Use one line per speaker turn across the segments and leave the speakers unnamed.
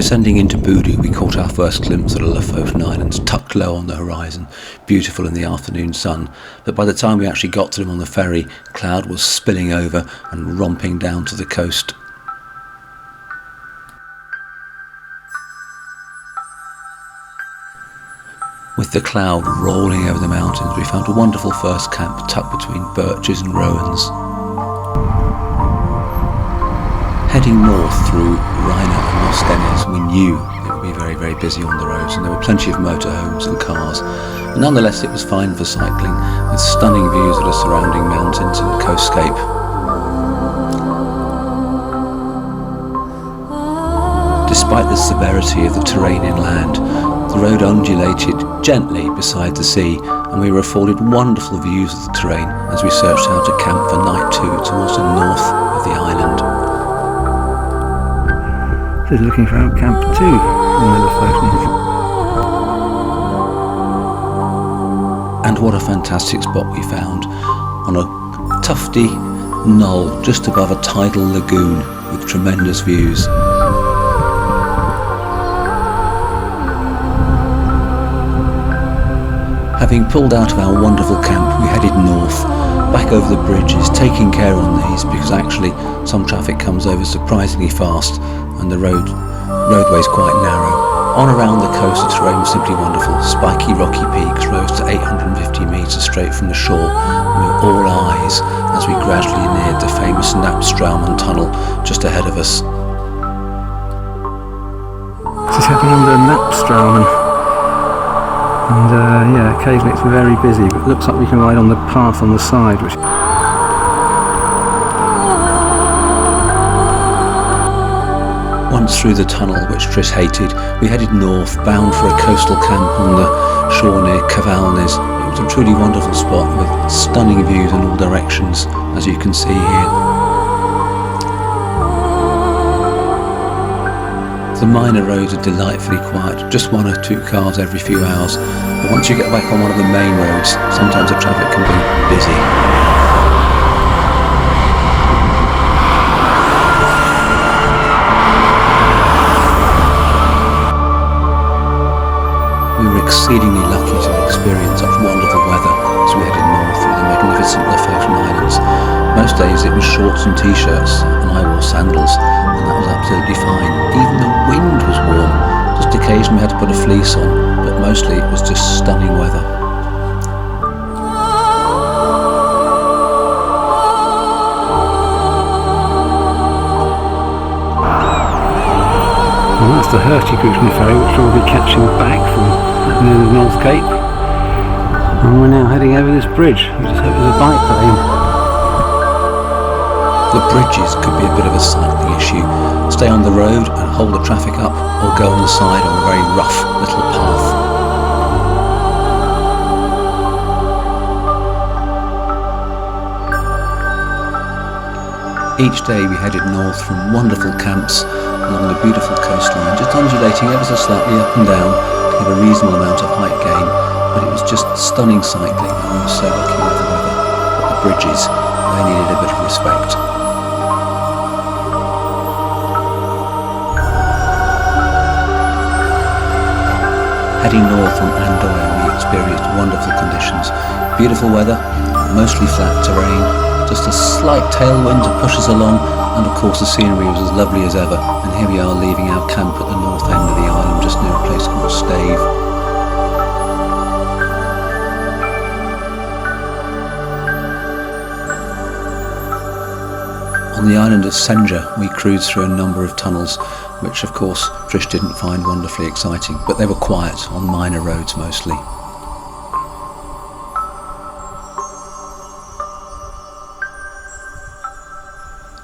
Descending into Boodoo, we caught our first glimpse of the Lofoten Islands, tucked low on the horizon, beautiful in the afternoon sun. But by the time we actually got to them on the ferry, cloud was spilling over and romping down to the coast. With the cloud rolling over the mountains, we found a wonderful first camp tucked between birches and rowans. Heading north through Rhina and Moskenes, we knew it would be very, very busy on the roads, and there were plenty of motorhomes and cars. But nonetheless, it was fine for cycling, with stunning views of the surrounding mountains and coastscape. Despite the severity of the terrain inland, the road undulated gently beside the sea, and we were afforded wonderful views of the terrain as we searched out a camp for night 2 towards the north of the island.
So looking for our camp 2 in the Lofoten.
And what a fantastic spot we found, on a tufty knoll just above a tidal lagoon with tremendous views. Having pulled out of our wonderful camp, we headed north, back over the bridges, taking care on these because actually some traffic comes over surprisingly fast and the roadway's quite narrow. On around the coast, the terrain was simply wonderful. Spiky rocky peaks rose to 850 metres straight from the shore, and we were all eyes as we gradually neared the famous Napstraumen tunnel just ahead of us.
This is heading under Napstraumen. And yeah, occasionally it's very busy, but it looks like we can ride on the path on the side, which...
Once through the tunnel, which Trish hated, we headed north, bound for a coastal camp on the shore near Cavalnes. It was a truly wonderful spot with stunning views in all directions, as you can see here. The minor roads are delightfully quiet, just 1 or 2 cars every few hours, but once you get back on one of the main roads, sometimes the traffic can be busy. We were exceedingly lucky to experience such wonderful weather as we headed north through the magnificent Lofoten Islands. Most days it was shorts and t-shirts, and I wore sandals, and that was absolutely fine. Even the wind was warm, just occasionally we had to put a fleece on, but mostly it was just stunning weather.
Well, that's the Hurtigruten ferry, which we'll be catching back from near the North Cape. And we're now heading over this bridge. We just hope there's a bike lane.
The bridges could be a bit of a cycling issue. Stay on the road and hold the traffic up, or go on the side on a very rough little path. Each day we headed north from wonderful camps along the beautiful coastline, just undulating ever so slightly up and down to give a reasonable amount of height gain, but it was just stunning cycling, and we were so lucky with the weather. But the bridges, they needed a bit of respect. Heading north from Andoya, we experienced wonderful conditions. Beautiful weather, mostly flat terrain, just a slight tailwind to push us along, and of course the scenery was as lovely as ever. And here we are leaving our camp at the north end of the island, just near a place called Stave. On the island of Senja, we cruised through a number of tunnels, which of course Trish didn't find wonderfully exciting, but they were quiet on minor roads mostly.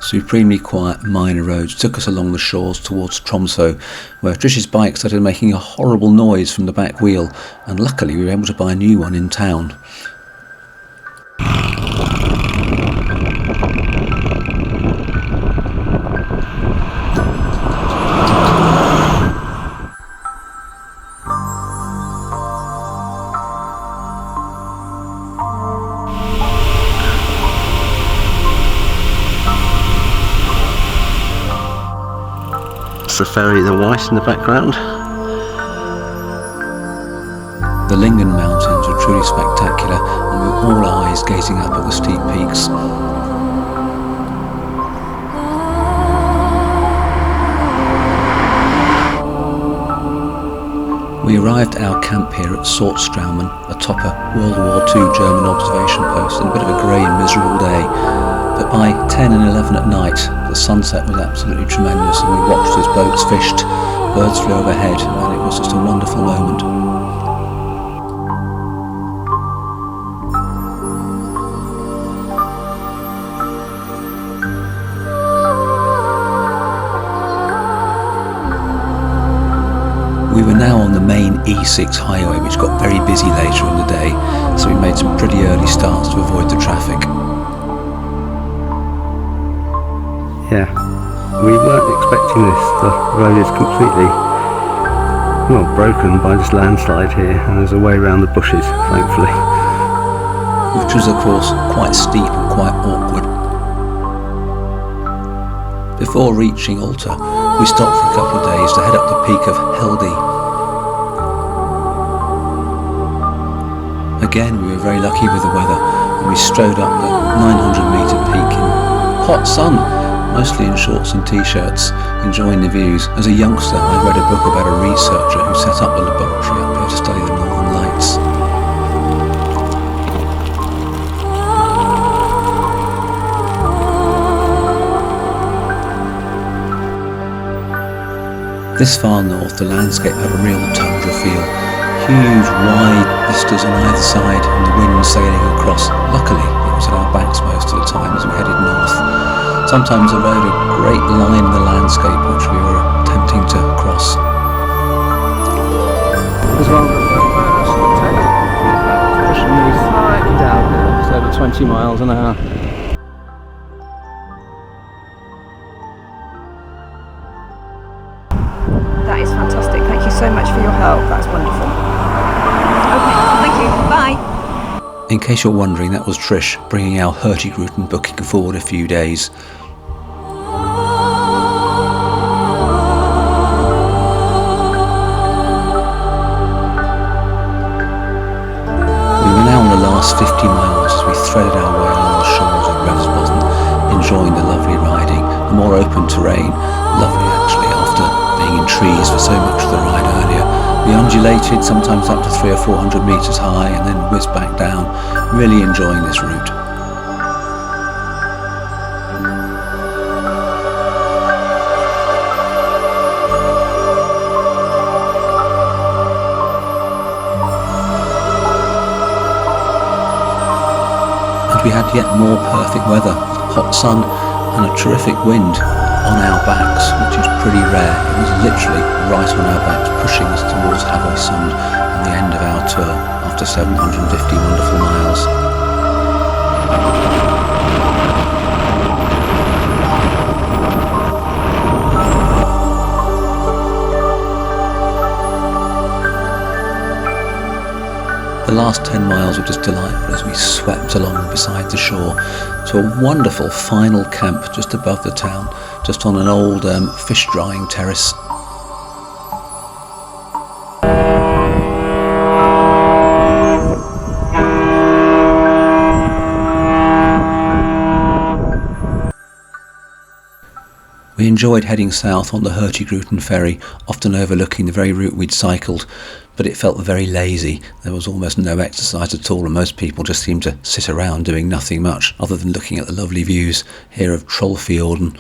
Supremely quiet minor roads took us along the shores towards Tromsø, where Trish's bike started making a horrible noise from the back wheel, and luckily we were able to buy a new one in town.
That's the ferry, the white in the background.
The Lingen Mountains were truly spectacular, and we were all eyes gazing up at the steep peaks. We arrived at our camp here at Sortstraumen, atop a World War II German observation post, in a bit of a grey and miserable day. But by 10 and 11 at night, the sunset was absolutely tremendous, and we watched as boats fished, birds flew overhead, and it was just a wonderful moment. We were now on the main E6 highway, which got very busy later in the day, so we made some pretty early starts to avoid the traffic.
Yeah, we weren't expecting this. The road is completely, well, broken by this landslide here, and there's a way around the bushes, thankfully.
Which was of course quite steep and quite awkward. Before reaching Alta, we stopped for a couple of days to head up the peak of Heldi. Again, we were very lucky with the weather, and we strode up the 900-metre peak in hot sun, mostly in shorts and t-shirts, enjoying the views. As a youngster, I read a book about a researcher who set up a laboratory up here to study the Northern Lights. This far north, the landscape had a real tundra feel. Huge, wide vistas on either side, and the wind sailing across. Luckily, it was at our backs most of the time as we headed north. Sometimes the road a great line in the landscape which we were attempting to cross.
As well, pushing me slightly downhill, it's over 20 miles an hour.
That is fantastic. Thank you so much for your help. That's wonderful. Okay, thank you. Bye.
In case you're wondering, that was Trish bringing our Hurtigruten booking forward a few days. We were now on the last 50 miles as we threaded our way along the shores of Revsbosn, enjoying the lovely riding, the more open terrain, lovely actually after being in trees for so much of the ride earlier. We undulated, sometimes up to 300 or 400 metres high, and then whizzed back down, really enjoying this route. And we had yet more perfect weather, hot sun and a terrific wind on our backs, which is pretty rare. It was literally right on our backs, pushing us towards Havøysund and the end of our tour after 750 wonderful miles. The last 10 miles were just delightful as we swept along beside the shore to a wonderful final camp just above the town, just on an old fish drying terrace. We enjoyed heading south on the Hurtigruten ferry, often overlooking the very route we'd cycled, but it felt very lazy. There was almost no exercise at all, and most people just seemed to sit around doing nothing much other than looking at the lovely views here of Trollfjorden.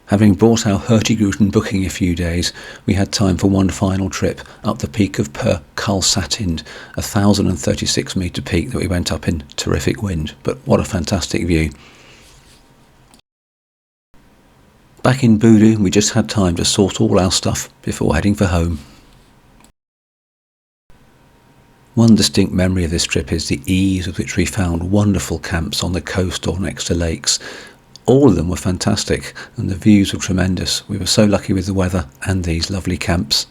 Having bought our Hurtigruten booking a few days, we had time for one final trip up the peak of Per Karlsatind, a 1,036 metre peak that we went up in terrific wind, but what a fantastic view. Back in Bodø, we just had time to sort all our stuff before heading for home. One distinct memory of this trip is the ease with which we found wonderful camps on the coast or next to lakes. All of them were fantastic and the views were tremendous. We were so lucky with the weather and these lovely camps.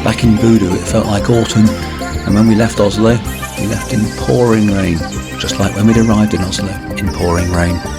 Back in Voodoo it felt like autumn, and when we left Oslo, we left in pouring rain, just like when we'd arrived in Oslo, in pouring rain.